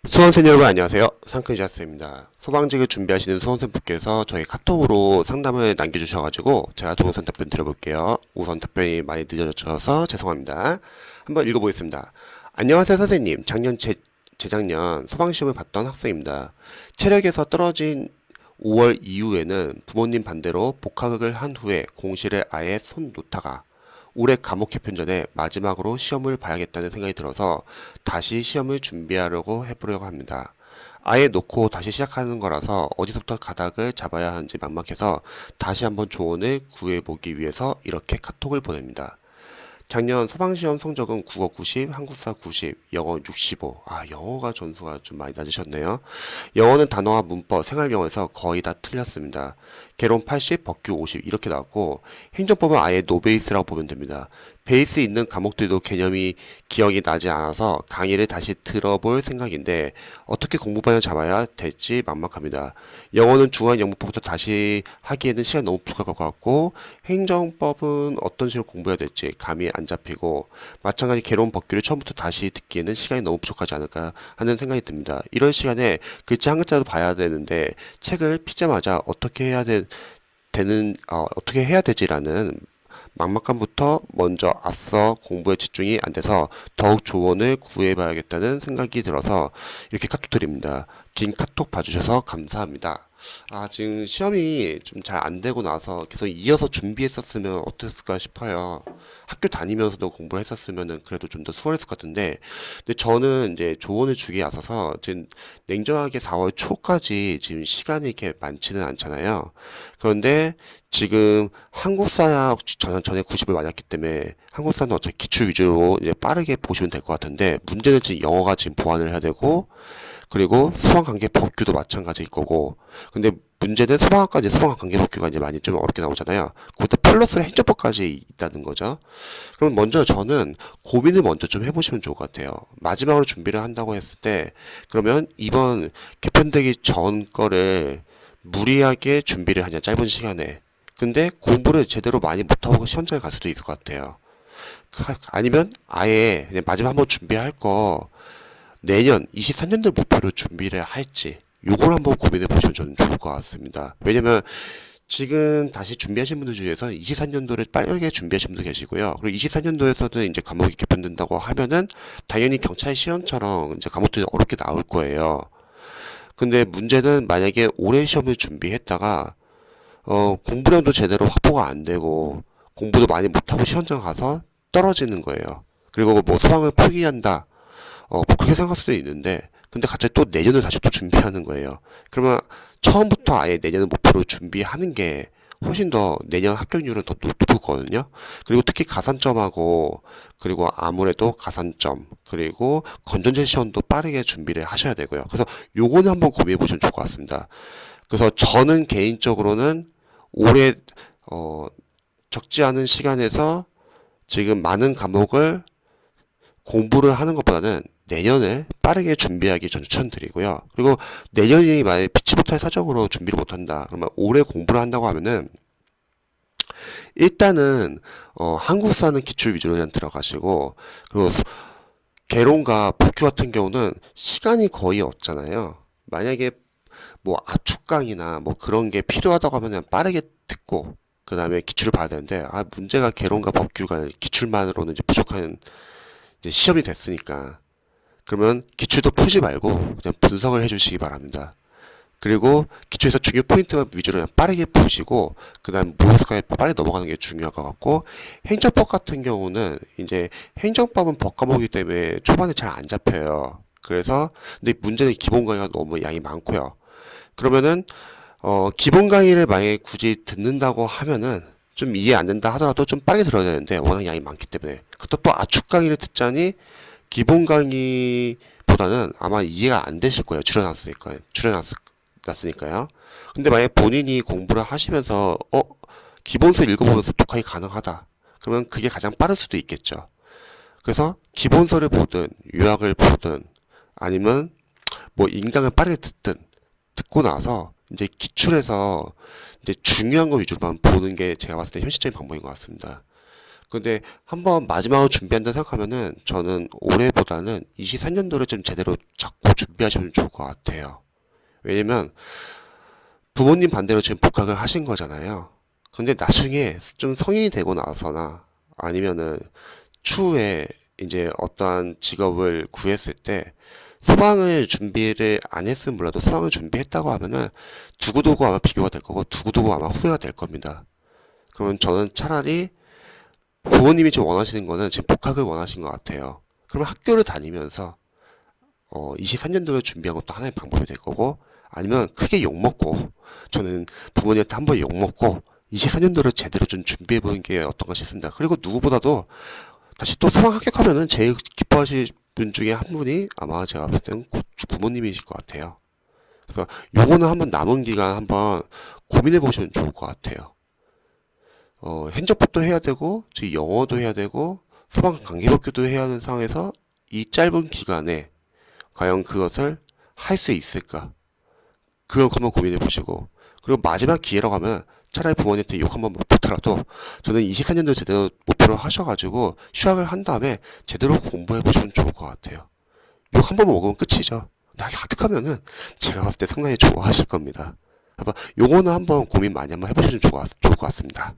수험생 여러분 안녕하세요. 상큼이자스입니다. 소방직을 준비하시는 수험생분께서 저희 카톡으로 상담을 남겨주셔가지고 제가 동영상 답변 드려볼게요. 우선 답변이 많이 늦어져서 죄송합니다. 한번 읽어보겠습니다. 안녕하세요 선생님. 재작년 소방시험을 봤던 학생입니다. 체력에서 떨어진 5월 이후에는 부모님 반대로 복학을 한 후에 공시를 아예 손 놓다가 올해 과목 개편 전에 마지막으로 시험을 봐야겠다는 생각이 들어서 다시 시험을 준비하려고 해보려고 합니다. 아예 놓고 다시 시작하는 거라서 어디서부터 가닥을 잡아야 하는지 막막해서 다시 한번 조언을 구해보기 위해서 이렇게 카톡을 보냅니다. 작년 소방시험 성적은 국어 90, 한국사 90, 영어 65. 영어가 점수가 좀 많이 낮으셨네요. 영어는 단어와 문법, 생활영어에서 거의 다 틀렸습니다. 개론 80, 법규 50 이렇게 나왔고 행정법은 아예 노베이스라고 보면 됩니다. 베이스 있는 과목들도 개념이 기억이 나지 않아서 강의를 다시 들어볼 생각인데 어떻게 공부반을 잡아야 될지 막막합니다. 영어는 중요한 영문법부터 다시 하기에는 시간이 너무 부족할 것 같고 행정법은 어떤 식으로 공부해야 될지 감이 안 잡히고 마찬가지 개론 법규를 처음부터 다시 듣기에는 시간이 너무 부족하지 않을까 하는 생각이 듭니다. 이런 시간에 글자 한 글자도 봐야 되는데 책을 피자마자 어떻게 해야 되지라는 막막함부터 먼저 앞서 공부에 집중이 안 돼서 더욱 조언을 구해봐야겠다는 생각이 들어서 이렇게 카톡 드립니다. 긴 카톡 봐주셔서 감사합니다. 지금 시험이 좀 잘 안 되고 나서 계속 이어서 준비했었으면 어땠을까 싶어요. 학교 다니면서도 공부를 했었으면은 그래도 좀 더 수월했을 것 같은데, 근데 저는 이제 조언을 주기에 앞서서 지금 냉정하게 4월 초까지 지금 시간이 이렇게 많지는 않잖아요. 그런데 지금 한국사 전에 90을 맞았기 때문에 한국사는 어차피 기출 위주로 이제 빠르게 보시면 될 것 같은데 문제는 지금 영어가 지금 보완을 해야 되고 그리고 소방관계 법규도 마찬가지일 거고 근데 문제는 소방관계 법규가 이제 많이 좀 어렵게 나오잖아요. 그것도 플러스 행정법까지 있다는 거죠. 그럼 먼저 저는 고민을 먼저 좀 해보시면 좋을 것 같아요. 마지막으로 준비를 한다고 했을 때 그러면 이번 개편되기 전 거를 무리하게 준비를 하냐 짧은 시간에 근데 공부를 제대로 많이 못하고 시험장에 갈 수도 있을 것 같아요. 아니면 아예 그냥 마지막 한번 준비할 거 내년 23년도 목표로 준비를 할지 요걸 한번 고민해 보시면 저는 좋을 것 같습니다. 왜냐면 지금 다시 준비하신 분들 중에서 23년도를 빠르게 준비하신 분도 계시고요. 그리고 24년도에서도 이제 과목이 개편된다고 하면은 당연히 경찰 시험처럼 이제 과목들이 어렵게 나올 거예요. 근데 문제는 만약에 올해 시험을 준비했다가 공부량도 제대로 확보가 안 되고 공부도 많이 못하고 시험장 가서 떨어지는 거예요. 그리고 뭐 소방을 포기한다. 뭐 그렇게 생각할 수도 있는데 근데 갑자기 또 내년을 다시 또 준비하는 거예요. 그러면 처음부터 아예 내년을 목표로 준비하는 게 훨씬 더 내년 합격률은 더 높거든요. 그리고 특히 가산점하고 그리고 아무래도 가산점 그리고 건전지 시험도 빠르게 준비를 하셔야 되고요. 그래서 요거는 한번 고민해 보시면 좋을 것 같습니다. 그래서 저는 개인적으로는 올해 적지 않은 시간에서 지금 많은 과목을 공부를 하는 것보다는 내년에 빠르게 준비하기 전 추천드리고요. 그리고 내년이 만약에 피치 못할 사정으로 준비를 못한다. 그러면 올해 공부를 한다고 하면은 일단은 한국사는 기출 위주로 그냥 들어가시고 그리고 개론과 법규 같은 경우는 시간이 거의 없잖아요. 만약에 뭐 압축강이나 뭐 그런 게 필요하다고 하면 빠르게 듣고 그 다음에 기출을 봐야 되는데 문제가 개론과 법규가 기출만으로는 이제 부족한 이제 시험이 됐으니까 그러면 기출도 푸지 말고 그냥 분석을 해주시기 바랍니다. 그리고 기출에서 중요 포인트만 위주로 그냥 빠르게 보시고 그 다음 모의고사에 빨리 넘어가는 게 중요할 것 같고 행정법 같은 경우는 이제 행정법은 법과목이기 때문에 초반에 잘 안 잡혀요. 그래서 근데 문제는 기본 강의가 너무 양이 많고요. 그러면은 기본 강의를 만약에 굳이 듣는다고 하면은 좀 이해 안 된다 하더라도 좀 빠르게 들어야 되는데 워낙 양이 많기 때문에 그것도 또 압축 강의를 듣자니 기본 강의보다는 아마 이해가 안 되실 거예요. 출연났으니까요. 근데 만약에 본인이 공부를 하시면서 기본서 읽어보면서 독학이 가능하다. 그러면 그게 가장 빠를 수도 있겠죠. 그래서 기본서를 보든 요약을 보든 아니면 뭐 인강을 빠르게 듣고 나서 이제 기출에서 이제 중요한 거 위주로만 보는 게 제가 봤을 때 현실적인 방법인 것 같습니다. 근데 한번 마지막으로 준비한다 생각하면은 저는 올해보다는 23년도를 좀 제대로 잡고 꼭 준비하시면 좋을 것 같아요. 왜냐면 부모님 반대로 지금 복학을 하신 거잖아요. 근데 나중에 좀 성인이 되고 나서나 아니면은 추후에 이제 어떠한 직업을 구했을 때 소방을 준비를 안 했으면 몰라도 소방을 준비했다고 하면은 두고두고 아마 비교가 될 거고 두고두고 아마 후회가 될 겁니다. 그러면 저는 차라리 부모님이 지금 원하시는 거는 지금 복학을 원하신 것 같아요. 그러면 학교를 다니면서 23년도를 준비한 것도 하나의 방법이 될 거고 아니면 크게 욕먹고 저는 부모님한테 한번 욕먹고 24년도를 제대로 좀 준비해보는 게 어떤가 싶습니다. 그리고 누구보다도 다시 또 소방 합격하면은 제일 기뻐하실 분 중에 한 분이 아마 제가 봤을 때는 부모님이실 것 같아요. 그래서 요거는 한번 남은 기간 한번 고민해 보시면 좋을 것 같아요. 행정법도 해야 되고, 즉 영어도 해야 되고, 소방 관계법규도 해야 하는 상황에서 이 짧은 기간에 과연 그것을 할 수 있을까? 그걸 한번 고민해 보시고, 그리고 마지막 기회라고 하면 차라리 부모님한테 욕 한번 못 듣더라도 저는 24년도 제대로 목표로 하셔가지고 휴학을 한 다음에 제대로 공부해 보시면 좋을 것 같아요. 욕 한 번 먹으면 끝이죠. 근데 합격하면은 제가 봤을 때 상당히 좋아하실 겁니다. 한번 요거는 한번 고민 많이 한번 해보시면 좋을 것 같습니다.